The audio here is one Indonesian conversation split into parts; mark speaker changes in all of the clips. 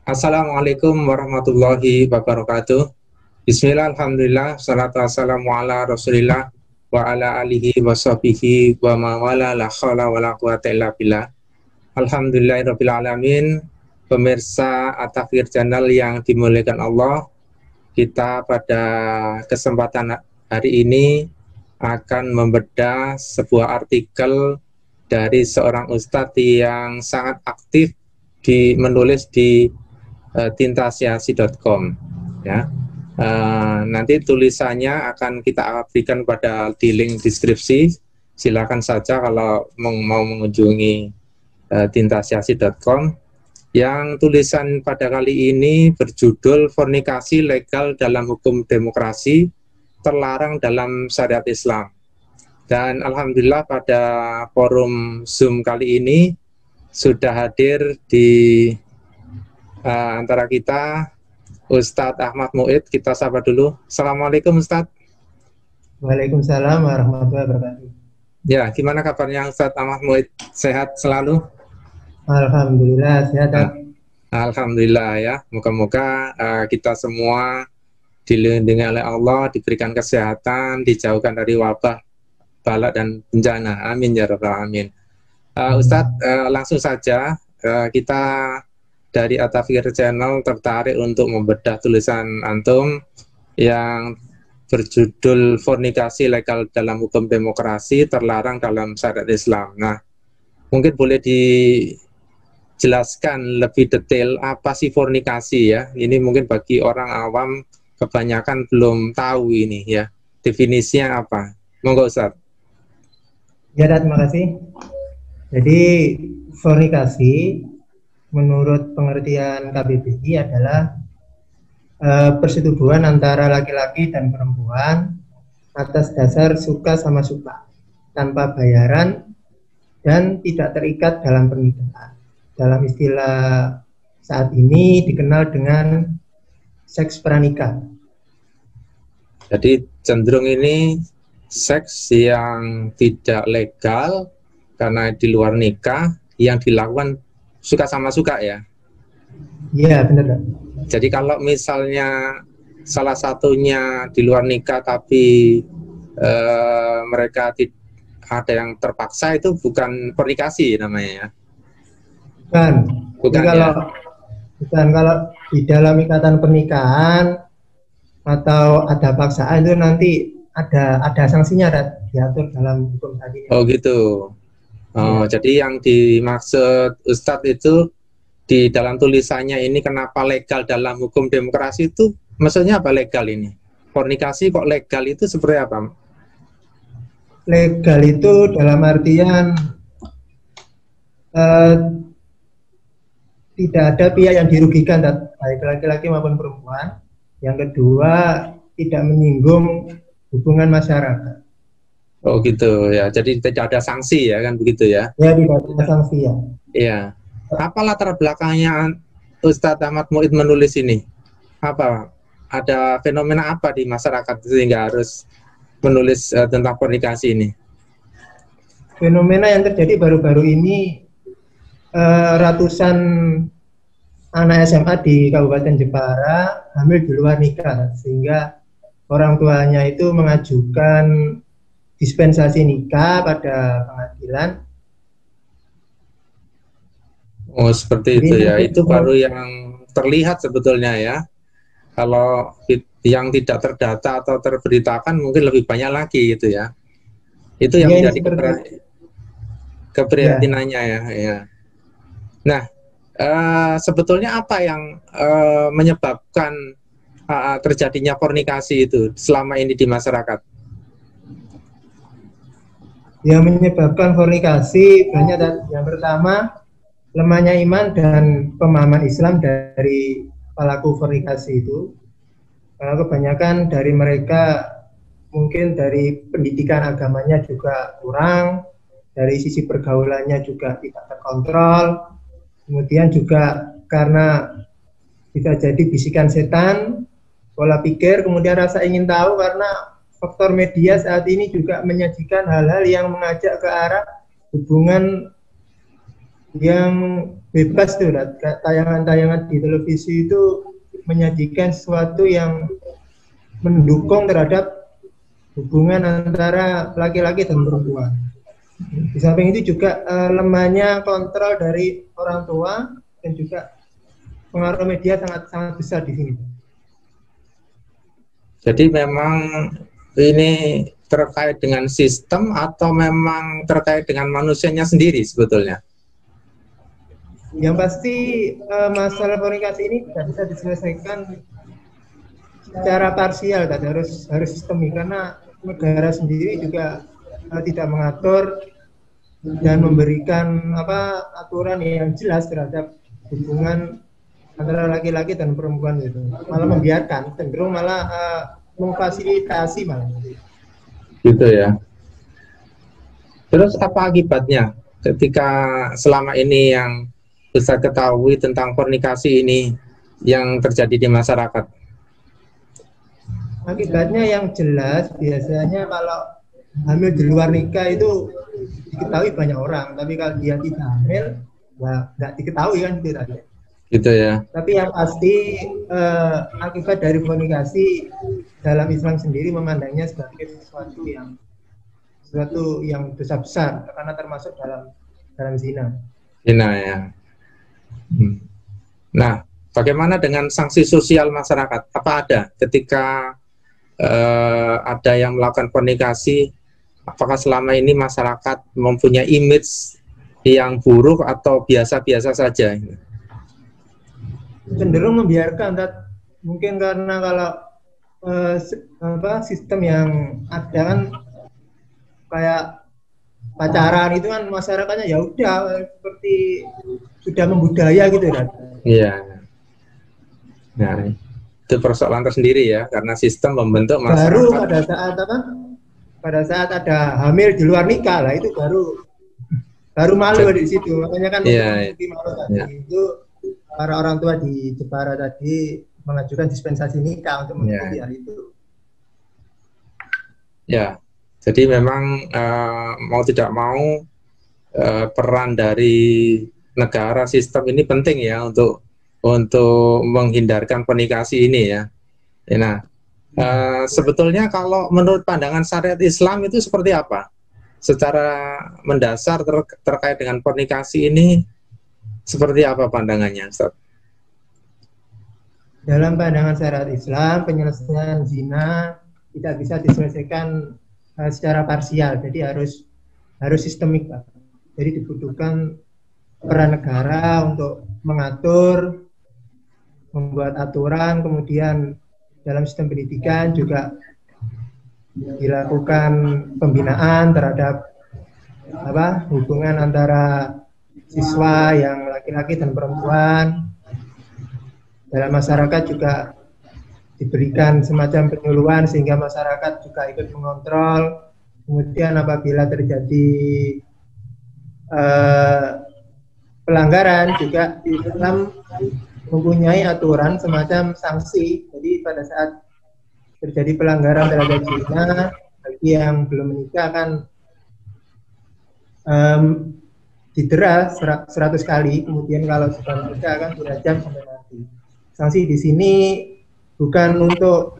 Speaker 1: Assalamualaikum warahmatullahi wabarakatuh. Bismillah, alhamdulillah, salatu wassalamu ala rasulillah wa ala alihi wa sahbihi wa mawala la khawla wa la quwata illa billah. Alhamdulillahirabbil alamin. Pemirsa At-Tafsir Channel yang dimuliakan Allah, kita pada kesempatan hari ini akan membedah sebuah artikel dari seorang ustadz yang sangat aktif menulis di tintasiasi.com ya. Nanti tulisannya akan kita berikan pada di link deskripsi. Silakan saja kalau mau mengunjungi tintasiasi.com. Yang tulisan pada kali ini berjudul Fornikasi Legal dalam Hukum Demokrasi, Terlarang dalam Syariat Islam. Dan alhamdulillah pada forum Zoom kali ini sudah hadir di antara kita Ustadz Ahmad Muid. Kita sapa dulu. Assalamualaikum Ustadz.
Speaker 2: Waalaikumsalam warahmatullahi wabarakatuh.
Speaker 1: Ya, gimana kabarnya Ustadz Ahmad Muid? Sehat selalu?
Speaker 2: Alhamdulillah sehat.
Speaker 1: Alhamdulillah ya. Moga-moga kita semua dilindungi oleh Allah, diberikan kesehatan, dijauhkan dari wabah, bala dan bencana. Amin ya rabbal alamin. Ustadz, langsung saja kita dari At-Tafsir Channel tertarik untuk membedah tulisan antum yang berjudul Fornikasi Legal dalam Hukum Demokrasi, Terlarang dalam Syariat Islam. Nah, mungkin boleh dijelaskan lebih detail apa sih fornikasi ya? Ini mungkin bagi orang awam kebanyakan belum tahu ini ya. Definisinya apa? Monggo Ustaz.
Speaker 2: Ya, terima kasih. Jadi fornikasi menurut pengertian KBBI adalah persetubuhan antara laki-laki dan perempuan atas dasar suka sama suka, tanpa bayaran dan tidak terikat dalam pernikahan. Dalam istilah saat ini dikenal dengan seks pranikah.
Speaker 1: Jadi cenderung ini seks yang tidak legal karena di luar nikah, yang dilakukan suka sama suka ya?
Speaker 2: Iya, benar.
Speaker 1: Jadi kalau misalnya salah satunya di luar nikah tapi mereka ada yang terpaksa, itu bukan fornikasi namanya ya?
Speaker 2: Bukan kalau di dalam ikatan pernikahan atau ada paksaan itu nanti ada sanksinya, diatur dalam hukum tadi.
Speaker 1: Oh gitu. Oh, ya. Jadi yang dimaksud Ustadz itu di dalam tulisannya ini kenapa legal dalam hukum demokrasi itu maksudnya apa legal ini? Fornikasi kok legal itu seperti apa?
Speaker 2: Legal itu dalam artian tidak ada pihak yang dirugikan, baik laki-laki maupun perempuan. Yang kedua, tidak menyinggung hubungan masyarakat.
Speaker 1: Oh gitu ya, jadi tidak ada sanksi ya kan begitu ya?
Speaker 2: Ya, tidak ada sanksi ya.
Speaker 1: Iya. Apa latar belakangnya Ustadz Ahmad Muid menulis ini? Apa? Ada fenomena apa di masyarakat sehingga harus menulis tentang fornikasi ini?
Speaker 2: Fenomena yang terjadi baru-baru ini, ratusan anak SMA di Kabupaten Jepara hamil di luar nikah, sehingga orang tuanya itu mengajukan dispensasi nikah pada pengadilan.
Speaker 1: Oh seperti itu ya, itu baru yang terlihat sebetulnya ya. Kalau yang tidak terdata atau terberitakan mungkin lebih banyak lagi gitu ya. Itu yang menjadi keprihatinannya ya. Nah, sebetulnya apa yang menyebabkan terjadinya fornikasi itu selama ini di masyarakat?
Speaker 2: Yang menyebabkan fornikasi banyak. Yang pertama, lemahnya iman dan pemahaman Islam dari pelaku fornikasi itu. Karena kebanyakan dari mereka mungkin dari pendidikan agamanya juga kurang, dari sisi pergaulannya juga tidak terkontrol, kemudian juga karena bisa jadi bisikan setan, pola pikir, kemudian rasa ingin tahu, karena faktor media saat ini juga menyajikan hal-hal yang mengajak ke arah hubungan yang bebas tuh, tayangan-tayangan di televisi itu menyajikan sesuatu yang mendukung terhadap hubungan antara laki-laki dan perempuan. Di samping itu juga lemahnya kontrol dari orang tua dan juga pengaruh media sangat besar di sini.
Speaker 1: Jadi memang ini terkait dengan sistem atau memang terkait dengan manusianya sendiri sebetulnya?
Speaker 2: Yang pasti masalah fornikasi ini tidak bisa diselesaikan secara parsial, tadi harus sistemik, karena negara sendiri juga tidak mengatur dan memberikan aturan yang jelas terhadap hubungan antara laki-laki dan perempuan itu, malah membiarkan, cenderung malah memfasilitasi malah.
Speaker 1: Gitu ya. Terus apa akibatnya ketika selama ini yang bisa ketahui tentang fornikasi ini yang terjadi di masyarakat?
Speaker 2: Akibatnya yang jelas biasanya kalau hamil di luar nikah itu diketahui banyak orang, tapi kalau dia tidak hamil, nggak diketahui kan gitu tadi.
Speaker 1: Gitu ya.
Speaker 2: Tapi yang pasti akibat dari fornikasi dalam Islam sendiri memandangnya sebagai sesuatu yang dosa besar, karena termasuk dalam zina.
Speaker 1: Zina ya. Nah, bagaimana dengan sanksi sosial masyarakat? Apa ada ketika ada yang melakukan fornikasi? Apakah selama ini masyarakat mempunyai image yang buruk atau biasa-biasa saja?
Speaker 2: Cenderung membiarkan, mungkin karena kalau sistem yang ada kan kayak pacaran itu kan masyarakatnya ya udah seperti sudah membudaya gitu kan.
Speaker 1: Iya. Nah, itu persoalan tersendiri ya, karena sistem membentuk masyarakat.
Speaker 2: Baru pada saat ada hamil di luar nikah lah, itu baru malu di situ. Makanya kan malu tadi itu para orang tua di Jepara tadi mengajukan dispensasi nikah untuk menutupi hari itu. Ya,
Speaker 1: jadi memang mau tidak mau peran dari negara sistem ini penting ya untuk menghindarkan fornikasi ini ya. Nah, sebetulnya kalau menurut pandangan syariat Islam itu seperti apa? Secara mendasar terkait dengan fornikasi ini seperti apa pandangannya, Ustaz?
Speaker 2: Dalam pandangan syariat Islam, penyelesaian zina tidak bisa diselesaikan secara parsial, jadi harus sistemik, Pak. Jadi dibutuhkan peran negara untuk mengatur, membuat aturan, kemudian dalam sistem pendidikan juga dilakukan pembinaan terhadap hubungan antara siswa yang laki-laki dan perempuan. Dalam masyarakat juga diberikan semacam penyuluhan sehingga masyarakat juga ikut mengontrol. Kemudian apabila terjadi pelanggaran juga Islam mempunyai aturan semacam sanksi. Jadi pada saat terjadi pelanggaran terhadap zina, bagi yang belum menikah kan didera 100 kali, kemudian kalau sudah menikah kan dirajam sampai mati. Sanksi di sini bukan untuk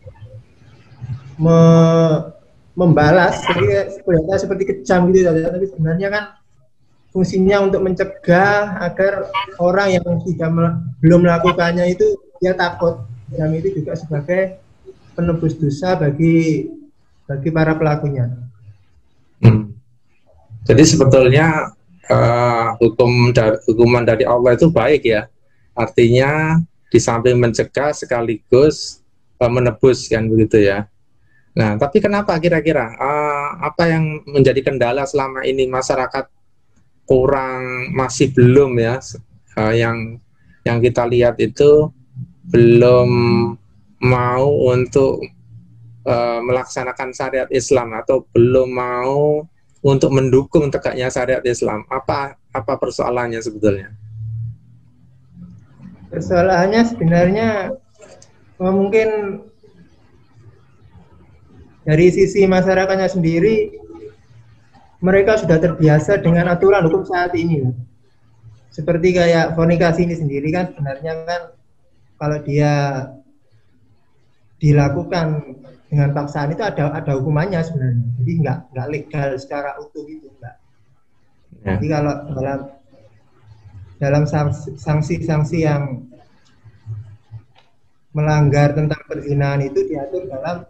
Speaker 2: membalas seperti kejam gitu, tapi sebenarnya kan fungsinya untuk mencegah agar orang yang belum melakukannya itu dia takut. Dan itu juga sebagai penebus dosa bagi para pelakunya.
Speaker 1: Jadi sebetulnya hukuman dari Allah itu baik ya. Artinya di samping mencegah sekaligus menebus kan begitu ya. Nah, tapi kenapa kira-kira apa yang menjadi kendala selama ini masyarakat masih belum ya yang kita lihat itu belum mau untuk melaksanakan syariat Islam atau belum mau untuk mendukung tegaknya syariat Islam? Apa persoalannya sebetulnya?
Speaker 2: Persoalannya sebenarnya mungkin dari sisi masyarakatnya sendiri, mereka sudah terbiasa dengan aturan hukum saat ini. seperti kayak fornikasi ini sendiri kan sebenarnya kan kalau dia dilakukan dengan paksaan itu ada hukumannya sebenarnya. Jadi nggak legal secara utuh itu enggak.
Speaker 1: Ya.
Speaker 2: Jadi kalau dalam sanksi-sanksi yang melanggar tentang perzinahan itu diatur dalam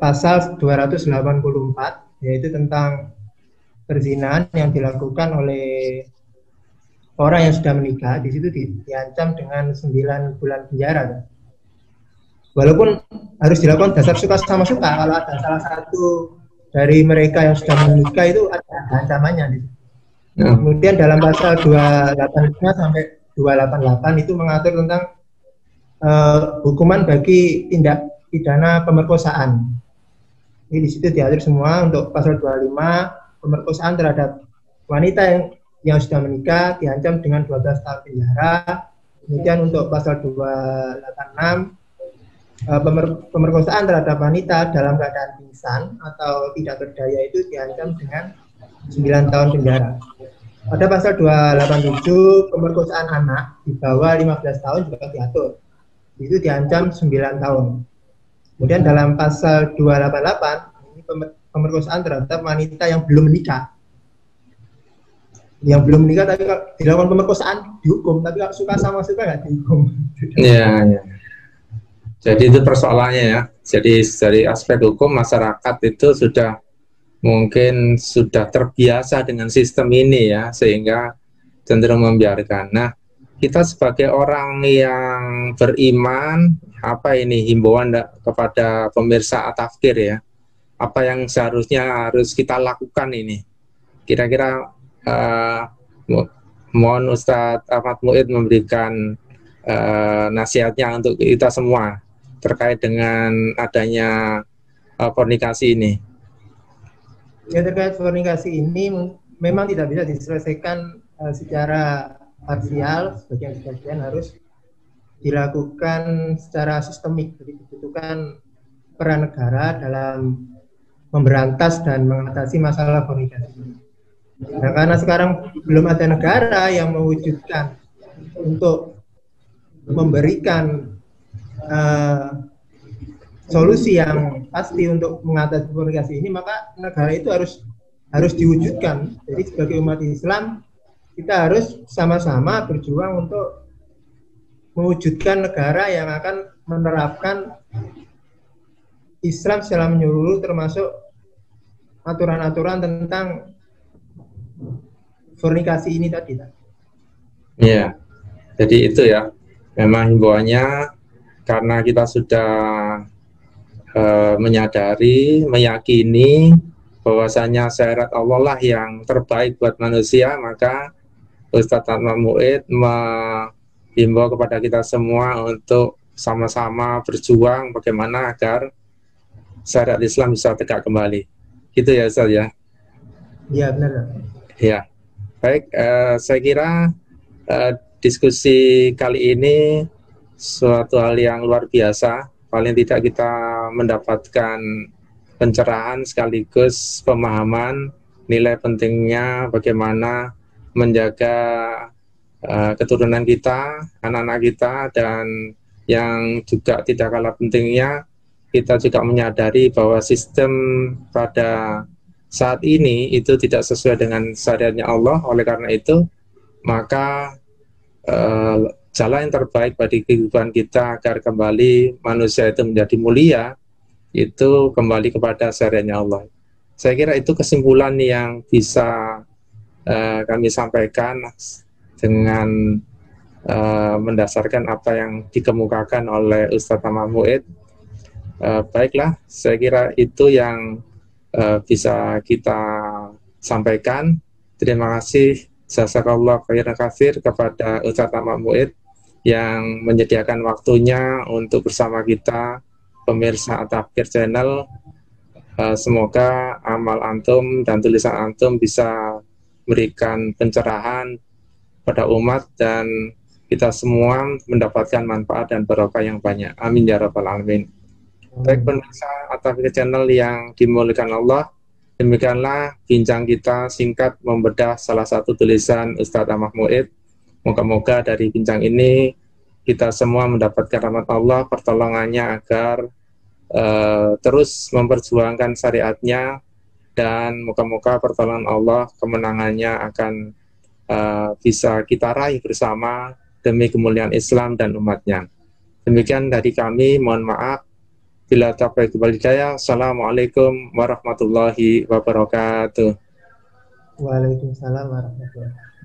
Speaker 2: pasal 284 yaitu tentang perzinahan yang dilakukan oleh orang yang sudah menikah. Di situ diancam dengan 9 bulan penjara. Walaupun harus dilakukan dasar suka sama suka, kalau ada salah satu dari mereka yang sudah menikah itu ada ancamannya. Kemudian dalam pasal 285 sampai 288 itu mengatur tentang hukuman bagi tindak pidana pemerkosaan. Ini di situ diatur semua. Untuk pasal 25 pemerkosaan terhadap wanita yang sudah menikah diancam dengan 12 tahun penjara. Kemudian untuk pasal 286 pemerkosaan terhadap wanita dalam keadaan pingsan atau tidak berdaya itu diancam dengan 9 tahun penjara. Pada pasal 287 pemerkosaan anak di bawah 15 tahun juga diatur. Itu diancam 9 tahun. Kemudian dalam pasal 288 ini pemerkosaan terhadap wanita yang belum menikah. Yang belum menikah tapi kalau dilakukan pemerkosaan dihukum, tapi kalau suka sama suka nggak dihukum.
Speaker 1: Iya, iya. Jadi itu persoalannya ya. Jadi dari aspek hukum masyarakat itu mungkin sudah terbiasa dengan sistem ini ya, sehingga cenderung membiarkan. Nah, kita sebagai orang yang beriman, apa ini himbauan kepada pemirsa At-Tafkir ya? Apa yang seharusnya harus kita lakukan ini? Kira-kira mohon Ustadz Ahmad Muid memberikan nasihatnya untuk kita semua terkait dengan adanya fornikasi ini.
Speaker 2: Ya, terkait fornikasi ini memang tidak bisa diselesaikan secara parsial, sebagian harus dilakukan secara sistemik. Jadi dibutuhkan peran negara dalam memberantas dan mengatasi masalah fornikasi ini. Nah, karena sekarang belum ada negara yang mewujudkan untuk memberikan solusi yang pasti untuk mengatasi fornikasi ini, maka negara itu harus diwujudkan. Jadi sebagai umat Islam kita harus sama-sama berjuang untuk mewujudkan negara yang akan menerapkan Islam secara menyeluruh, termasuk aturan-aturan tentang fornikasi ini tadi.
Speaker 1: Iya, jadi itu ya, memang himbauannya karena kita sudah menyadari, meyakini bahwasanya syariat Allah lah yang terbaik buat manusia, maka Ustadz Ahmad Muid menghimbau kepada kita semua untuk sama-sama berjuang bagaimana agar syariat Islam bisa tegak kembali. Gitu ya Ustadz ya?
Speaker 2: Iya, benar.
Speaker 1: Ya, baik. Saya kira diskusi kali ini suatu hal yang luar biasa. Paling tidak kita mendapatkan pencerahan sekaligus pemahaman nilai pentingnya bagaimana menjaga keturunan kita, anak-anak kita, dan yang juga tidak kalah pentingnya kita juga menyadari bahwa sistem pada saat ini itu tidak sesuai dengan syariatnya Allah. Oleh karena itu maka jalan yang terbaik bagi kehidupan kita agar kembali manusia itu menjadi mulia itu kembali kepada syariatnya Allah. Saya kira itu kesimpulan yang bisa kami sampaikan dengan mendasarkan apa yang dikemukakan oleh Ustadz Ahmad Muid. Baiklah, saya kira itu yang bisa kita sampaikan. Terima kasih jazakallah khairan katsir kepada Ustadz Ahmad Muid yang menyediakan waktunya untuk bersama kita pemirsa At-Tafkir Channel. Semoga amal antum dan tulisan antum bisa memberikan pencerahan pada umat dan kita semua mendapatkan manfaat dan barokah yang banyak. Amin ya rabbal alamin. Baik pemirsa At-Tafkir Channel yang dimuliakan Allah, Demikianlah bincang kita singkat membedah salah satu tulisan Ustadz Ahmad Muid. Moga-moga dari bincang ini kita semua mendapatkan rahmat Allah, pertolongannya agar terus memperjuangkan syariatnya, dan moga-moga pertolongan Allah, kemenangannya akan bisa kita raih bersama demi kemuliaan Islam dan umatnya. Demikian dari kami, mohon maaf. Bila taufiq wal hidayah. Assalamualaikum warahmatullahi wabarakatuh.
Speaker 2: Waalaikumsalam warahmatullahi wabarakatuh.